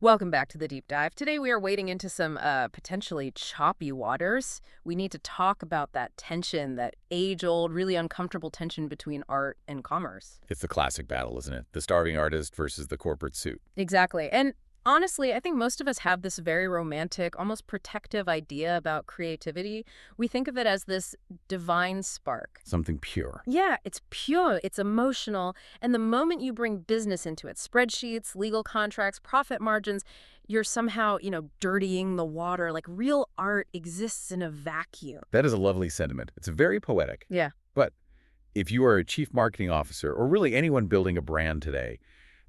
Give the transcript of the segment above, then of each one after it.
Welcome back to the deep dive. Today we are wading into some potentially choppy waters. We need to talk about that tension, that age-old, really uncomfortable tension between art and commerce. It's the classic battle, isn't it? The starving artist versus the corporate suit. Exactly. And honestly, I think most of us have this very romantic, almost protective idea about creativity. We think of it as this divine spark. Something pure. Yeah, it's pure, it's emotional, and the moment you bring business into it, spreadsheets, legal contracts, profit margins, you're somehow, dirtying the water. Like real art exists in a vacuum. That is a lovely sentiment. It's very poetic. Yeah. But if you are a chief marketing officer, or really anyone building a brand today,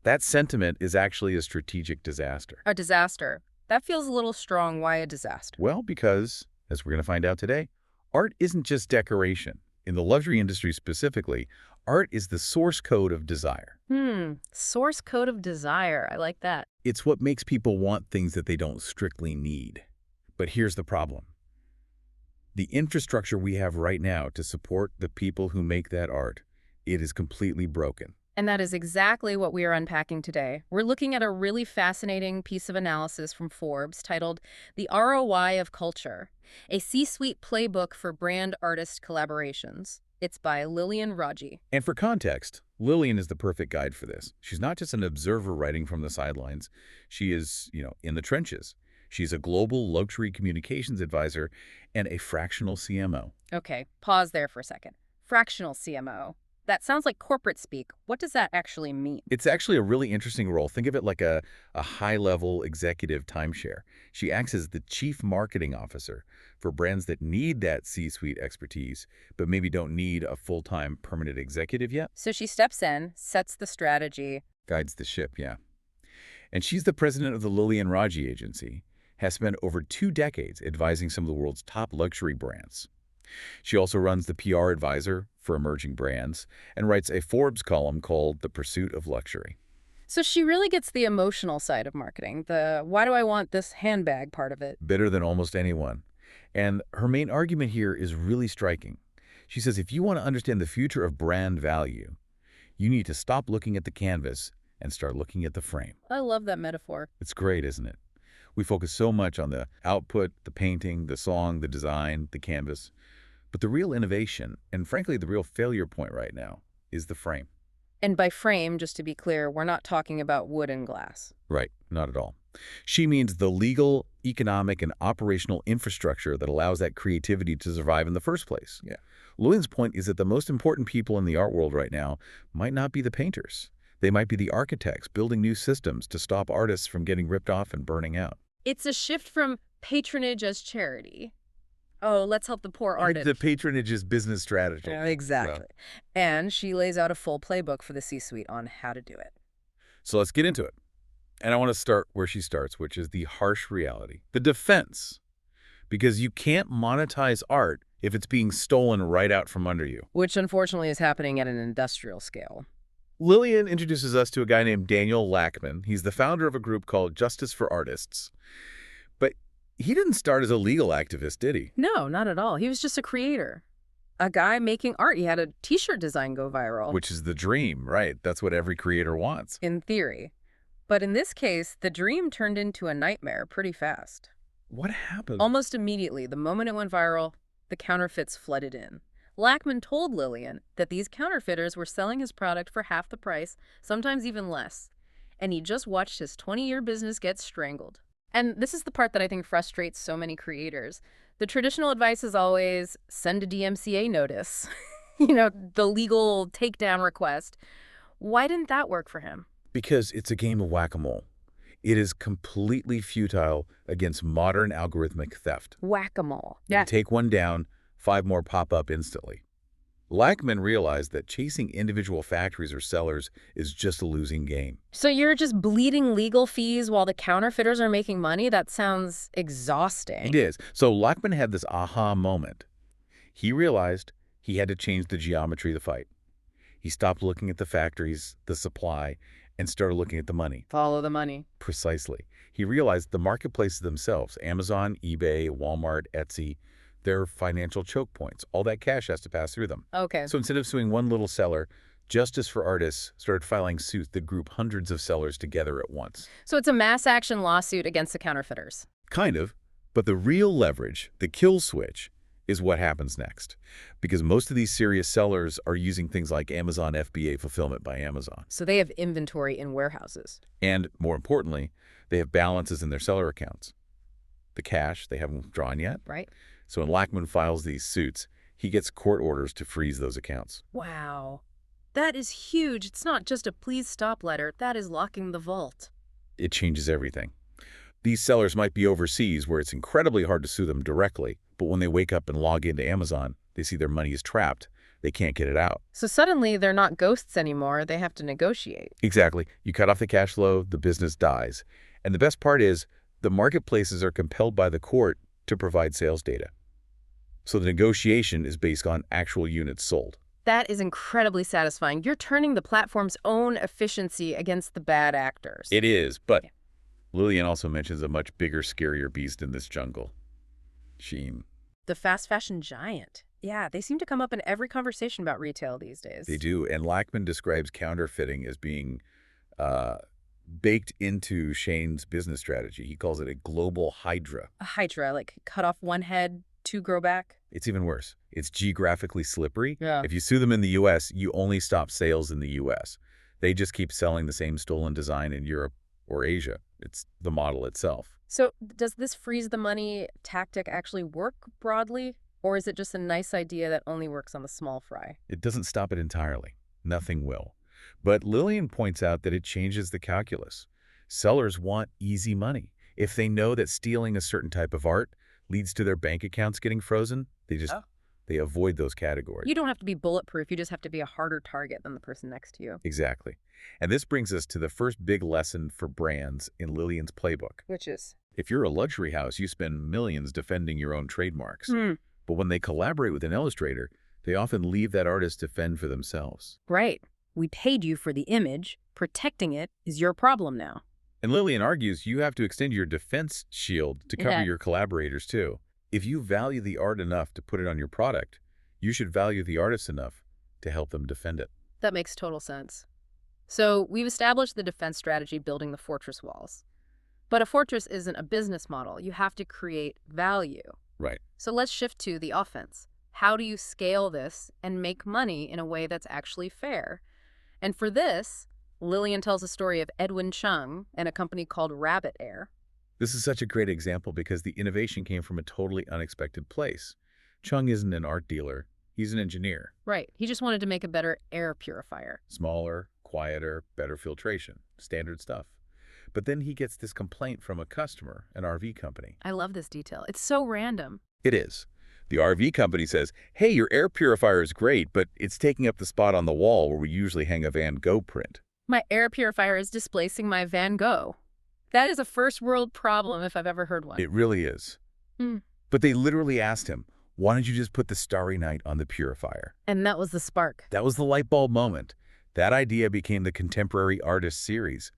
that sentiment is actually a strategic disaster. A disaster. That feels a little strong. Why a disaster? Well, because, as we're going to find out today, art isn't just decoration. In the luxury industry specifically, art is the source code of desire. Source code of desire. I like that. It's what makes people want things that they don't strictly need. But here's the problem. The infrastructure we have right now to support the people who make that art, it is completely broken. And that is exactly what we are unpacking today. We're looking at a really fascinating piece of analysis from Forbes titled The ROI of Culture, a C-suite playbook for brand artist collaborations. It's by Lillian Raji. And for context, Lillian is the perfect guide for this. She's not just an observer writing from the sidelines. She is, in the trenches. She's a global luxury communications advisor and a fractional CMO. Okay, pause there for a second. Fractional CMO. That sounds like corporate speak. What does that actually mean? It's actually a really interesting role. Think of it like a high-level executive timeshare. She acts as the chief marketing officer for brands that need that C-suite expertise, but maybe don't need a full-time permanent executive yet. So she steps in, sets the strategy. Guides the ship, yeah. And she's the president of the Lillian Raji Agency, has spent over 2 decades advising some of the world's top luxury brands. She also runs the PR advisor for emerging brands and writes a Forbes column called The Pursuit of Luxury. So she really gets the emotional side of marketing, the why do I want this handbag part of it. Better than almost anyone. And her main argument here is really striking. She says if you want to understand the future of brand value, you need to stop looking at the canvas and start looking at the frame. I love that metaphor. It's great, isn't it? We focus so much on the output, the painting, the song, the design, the canvas. But the real innovation, and frankly the real failure point right now, is the frame. And by frame, just to be clear, we're not talking about wood and glass. Right, not at all. She means the legal, economic, and operational infrastructure that allows that creativity to survive in the first place. Yeah. Lillian's point is that the most important people in the art world right now might not be the painters. They might be the architects building new systems to stop artists from getting ripped off and burning out. It's a shift from patronage as charity. Oh, let's help the poor artist. The patronage is business strategy. Yeah, exactly. And she lays out a full playbook for the C-suite on how to do it. So let's get into it. And I want to start where she starts, which is the harsh reality, the defense. Because you can't monetize art if it's being stolen right out from under you. Which unfortunately is happening at an industrial scale. Lillian introduces us to a guy named Daniel Lackman. He's the founder of a group called Justice for Artists. But he didn't start as a legal activist, did he? No, not at all. He was just a creator. A guy making art. He had a t-shirt design go viral. Which is the dream, right? That's what every creator wants. In theory. But in this case, the dream turned into a nightmare pretty fast. What happened? Almost immediately, the moment it went viral, the counterfeits flooded in. Lackman told Lillian that these counterfeiters were selling his product for half the price, sometimes even less. And he just watched his 20-year business get strangled. And this is the part that I think frustrates so many creators. The traditional advice is always send a DMCA notice, the legal takedown request. Why didn't that work for him? Because it's a game of whack-a-mole. It is completely futile against modern algorithmic theft. Whack-a-mole. Yeah. You take one down, 5 more pop up instantly. Lackman realized that chasing individual factories or sellers is just a losing game. So you're just bleeding legal fees while the counterfeiters are making money? That sounds exhausting. It is. So Lackman had this aha moment. He realized he had to change the geometry of the fight. He stopped looking at the factories, the supply, and started looking at the money. Follow the money. Precisely. He realized the marketplaces themselves, Amazon, eBay, Walmart, Etsy, they're financial choke points. All that cash has to pass through them. Okay. So instead of suing one little seller, Justice for Artists started filing suits that group hundreds of sellers together at once. So it's a mass action lawsuit against the counterfeiters. Kind of, but the real leverage, the kill switch, is what happens next. Because most of these serious sellers are using things like Amazon FBA fulfillment by Amazon. So they have inventory in warehouses. And, more importantly, they have balances in their seller accounts. The cash they haven't drawn yet. Right. So when Lackman files these suits, he gets court orders to freeze those accounts. Wow. That is huge. It's not just a please stop letter. That is locking the vault. It changes everything. These sellers might be overseas where it's incredibly hard to sue them directly, but when they wake up and log into Amazon, they see their money is trapped. They can't get it out. So suddenly they're not ghosts anymore. They have to negotiate. Exactly. You cut off the cash flow, the business dies. And the best part is the marketplaces are compelled by the court to provide sales data. So the negotiation is based on actual units sold. That is incredibly satisfying. You're turning the platform's own efficiency against the bad actors. It is, but Lillian also mentions a much bigger, scarier beast in this jungle. Shein. The fast fashion giant. Yeah, they seem to come up in every conversation about retail these days. They do, and Lackman describes counterfeiting as being baked into Shein's business strategy. He calls it a global hydra. A hydra, like cut off one head, two grow back? It's even worse. It's geographically slippery. Yeah. If you sue them in the U.S., you only stop sales in the U.S. They just keep selling the same stolen design in Europe or Asia. It's the model itself. So does this freeze the money tactic actually work broadly? Or is it just a nice idea that only works on the small fry? It doesn't stop it entirely. Nothing will. But Lillian points out that it changes the calculus. Sellers want easy money. If they know that stealing a certain type of art leads to their bank accounts getting frozen, they avoid those categories. You don't have to be bulletproof. You just have to be a harder target than the person next to you. Exactly. And this brings us to the first big lesson for brands in Lillian's playbook. Which is? If you're a luxury house, you spend millions defending your own trademarks. But when they collaborate with an illustrator, they often leave that artist to fend for themselves. Right. We paid you for the image. Protecting it is your problem now. And Lillian argues you have to extend your defense shield to cover your collaborators too. If you value the art enough to put it on your product, you should value the artist enough to help them defend it. That makes total sense. So we've established the defense strategy building the fortress walls. But a fortress isn't a business model. You have to create value. Right. So let's shift to the offense. How do you scale this and make money in a way that's actually fair? And for this, Lillian tells a story of Edwin Chung and a company called Rabbit Air. This is such a great example because the innovation came from a totally unexpected place. Chung isn't an art dealer. He's an engineer. Right. He just wanted to make a better air purifier. Smaller, quieter, better filtration. Standard stuff. But then he gets this complaint from a customer, an RV company. I love this detail. It's so random. It is. The RV company says, hey, your air purifier is great, but it's taking up the spot on the wall where we usually hang a Van Gogh print. My air purifier is displacing my Van Gogh. That is a first world problem if I've ever heard one. It really is. But they literally asked him, why don't you just put the Starry Night on the purifier? And that was the spark. That was the light bulb moment. That idea became the Contemporary Artist series.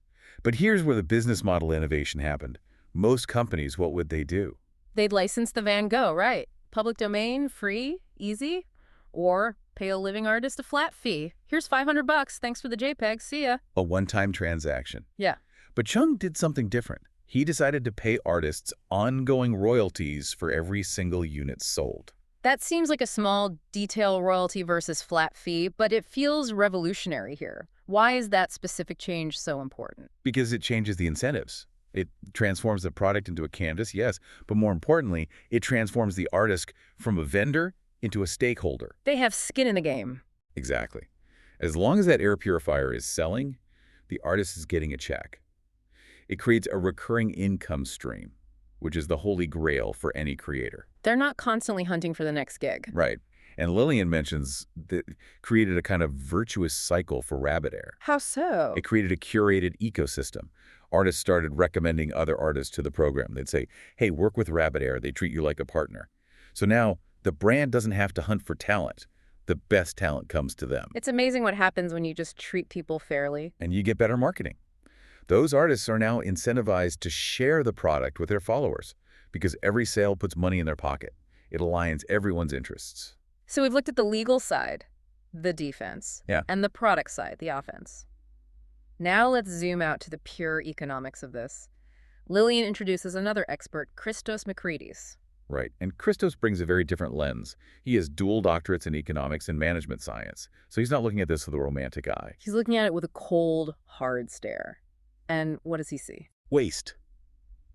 But here's where the business model innovation happened. Most companies, what would they do? They'd license the Van Gogh, right? Public domain, free, easy, or pay a living artist a flat fee. Here's $500. Thanks for the JPEG. See ya. A one-time transaction. Yeah. But Chung did something different. He decided to pay artists ongoing royalties for every single unit sold. That seems like a small detail royalty versus flat fee, but it feels revolutionary here. Why is that specific change so important? Because it changes the incentives. It transforms the product into a canvas, yes, but more importantly, it transforms the artist from a vendor into a stakeholder. They have skin in the game. Exactly. As long as that air purifier is selling, the artist is getting a check. It creates a recurring income stream, which is the holy grail for any creator. They're not constantly hunting for the next gig. Right. And Lillian mentions that created a kind of virtuous cycle for Rabbit Air. How so? It created a curated ecosystem. Artists started recommending other artists to the program. They'd say, hey, work with Rabbit Air. They treat you like a partner. So now the brand doesn't have to hunt for talent. The best talent comes to them. It's amazing what happens when you just treat people fairly. And you get better marketing. Those artists are now incentivized to share the product with their followers because every sale puts money in their pocket. It aligns everyone's interests. So we've looked at the legal side. the defense. Yeah. And the product side, the offense. Now let's zoom out to the pure economics of this. Lillian introduces another expert, Christos Makrides. Right. And Christos brings a very different lens. He has dual doctorates in economics and management science, so he's not looking at this with a romantic eye. He's looking at it with a cold, hard stare. And what does he see? Waste.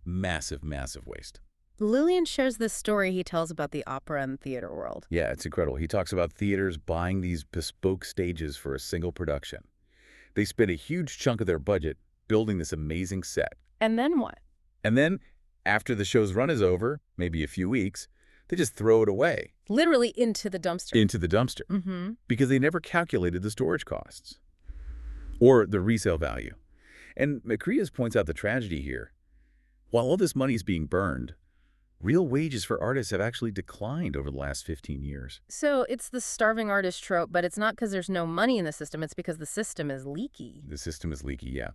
Massive, massive waste. Lillian shares this story he tells about the opera and theater world. Yeah, it's incredible. He talks about theaters buying these bespoke stages for a single production. They spend a huge chunk of their budget building this amazing set. And then what? And then, after the show's run is over, maybe a few weeks, they just throw it away. Literally into the dumpster. Into the dumpster. Mm-hmm. Because they never calculated the storage costs or the resale value. And Makrides points out the tragedy here. While all this money is being burned, real wages for artists have actually declined over the last 15 years. So it's the starving artist trope, but it's not because there's no money in the system. It's because the system is leaky. The system is leaky, yeah.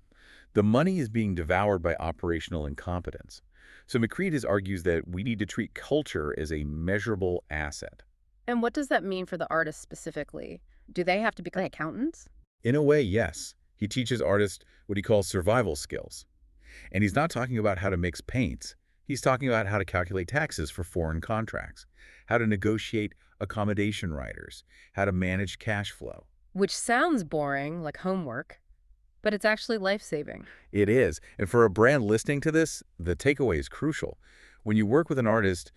The money is being devoured by operational incompetence. So Makrides argues that we need to treat culture as a measurable asset. And what does that mean for the artists specifically? Do they have to become accountants? In a way, yes. He teaches artists what he calls survival skills. And he's not talking about how to mix paints. He's talking about how to calculate taxes for foreign contracts, how to negotiate accommodation riders, how to manage cash flow. Which sounds boring, like homework, but it's actually life-saving. It is. And for a brand listening to this, the takeaway is crucial. When you work with an artist,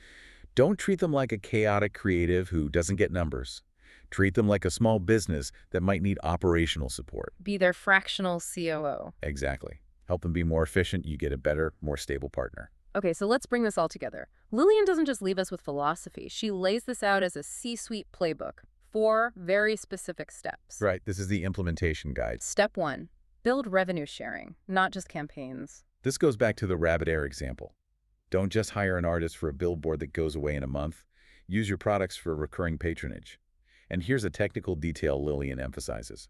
don't treat them like a chaotic creative who doesn't get numbers. Treat them like a small business that might need operational support. Be their fractional COO. Exactly. Help them be more efficient, you get a better, more stable partner. Okay, so let's bring this all together. Lillian doesn't just leave us with philosophy. She lays this out as a C-suite playbook. 4 very specific steps. Right, this is the implementation guide. Step 1, build revenue sharing, not just campaigns. This goes back to the rabbit air example. Don't just hire an artist for a billboard that goes away in a month. Use your products for recurring patronage. And here's a technical detail Lillian emphasizes.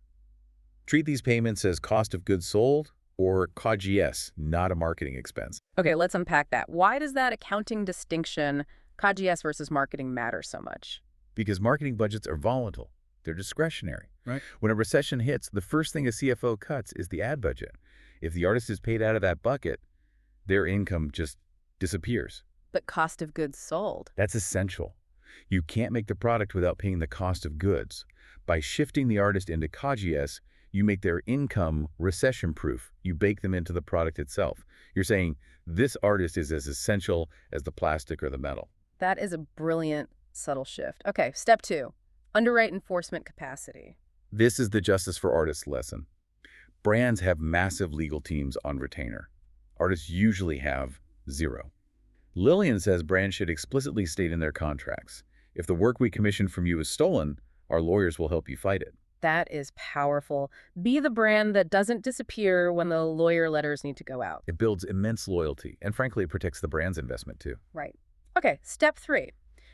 Treat these payments as cost of goods sold or COGS, not a marketing expense. Okay, let's unpack that. Why does that accounting distinction, COGS versus marketing, matter so much? Because marketing budgets are volatile. They're discretionary. Right. When a recession hits, the first thing a CFO cuts is the ad budget. If the artist is paid out of that bucket, their income just disappears. But cost of goods sold. That's essential. You can't make the product without paying the cost of goods. By shifting the artist into COGS, you make their income recession-proof. You bake them into the product itself. You're saying, this artist is as essential as the plastic or the metal. That is a brilliant, subtle shift. Okay, step 2, underwrite enforcement capacity. This is the Justice for Artists lesson. Brands have massive legal teams on retainer. Artists usually have 0. Lillian says brands should explicitly state in their contracts, if the work we commission from you is stolen, our lawyers will help you fight it. That is powerful. Be the brand that doesn't disappear when the lawyer letters need to go out. It builds immense loyalty, and frankly, it protects the brand's investment too. Right. Okay, step 3,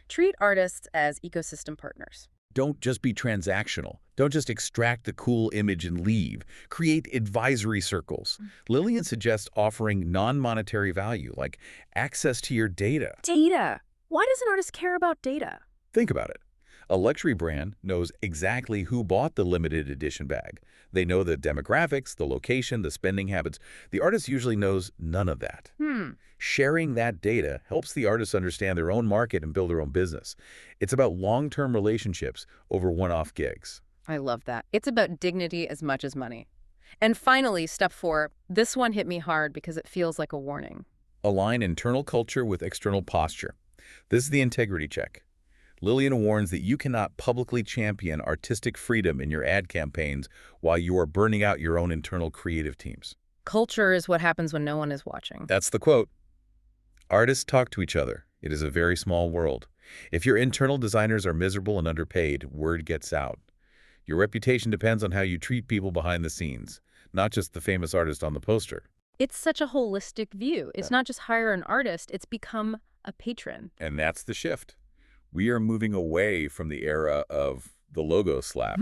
treat artists as ecosystem partners. Don't just be transactional. Don't just extract the cool image and leave. Create advisory circles. Lillian suggests offering non-monetary value, like access to your data. Data. Why does an artist care about data? Think about it. A luxury brand knows exactly who bought the limited edition bag. They know the demographics, the location, the spending habits. The artist usually knows none of that. Sharing that data helps the artists understand their own market and build their own business. It's about long-term relationships over one-off gigs. I love that. It's about dignity as much as money. And finally, step 4, this one hit me hard because it feels like a warning. Align internal culture with external posture. This is the integrity check. Lillian warns that you cannot publicly champion artistic freedom in your ad campaigns while you are burning out your own internal creative teams. Culture is what happens when no one is watching. That's the quote. Artists talk to each other. It is a very small world. If your internal designers are miserable and underpaid, word gets out. Your reputation depends on how you treat people behind the scenes, not just the famous artist on the poster. It's such a holistic view. It's not just hire an artist, it's become a patron. And that's the shift. We are moving away from the era of the logo slap,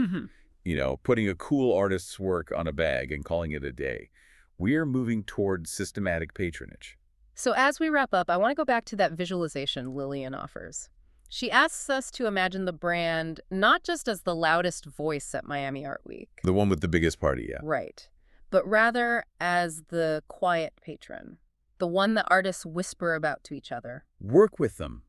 putting a cool artist's work on a bag and calling it a day. We are moving toward systematic patronage. So as we wrap up, I want to go back to that visualization Lillian offers. She asks us to imagine the brand not just as the loudest voice at Miami Art Week. The one with the biggest party, yeah. Right. But rather as the quiet patron, the one that artists whisper about to each other. Work with them.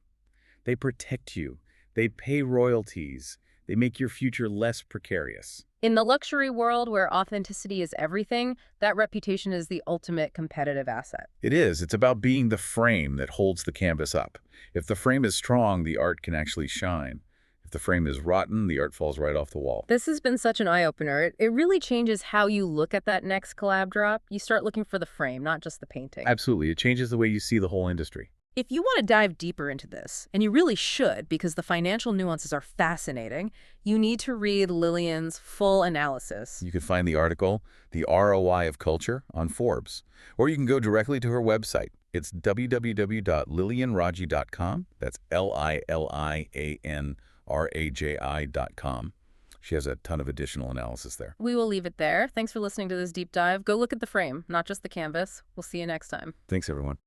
They protect you. They pay royalties. They make your future less precarious. In the luxury world where authenticity is everything, that reputation is the ultimate competitive asset. It is. It's about being the frame that holds the canvas up. If the frame is strong, the art can actually shine. If the frame is rotten, the art falls right off the wall. This has been such an eye-opener. It really changes how you look at that next collab drop. You start looking for the frame, not just the painting. Absolutely. It changes the way you see the whole industry. If you want to dive deeper into this, and you really should because the financial nuances are fascinating, you need to read Lillian's full analysis. You can find the article, The ROI of Culture, on Forbes. Or you can go directly to her website. It's www.lilianraji.com. That's LILIANRAJI.com. She has a ton of additional analysis there. We will leave it there. Thanks for listening to this deep dive. Go look at the frame, not just the canvas. We'll see you next time. Thanks, everyone.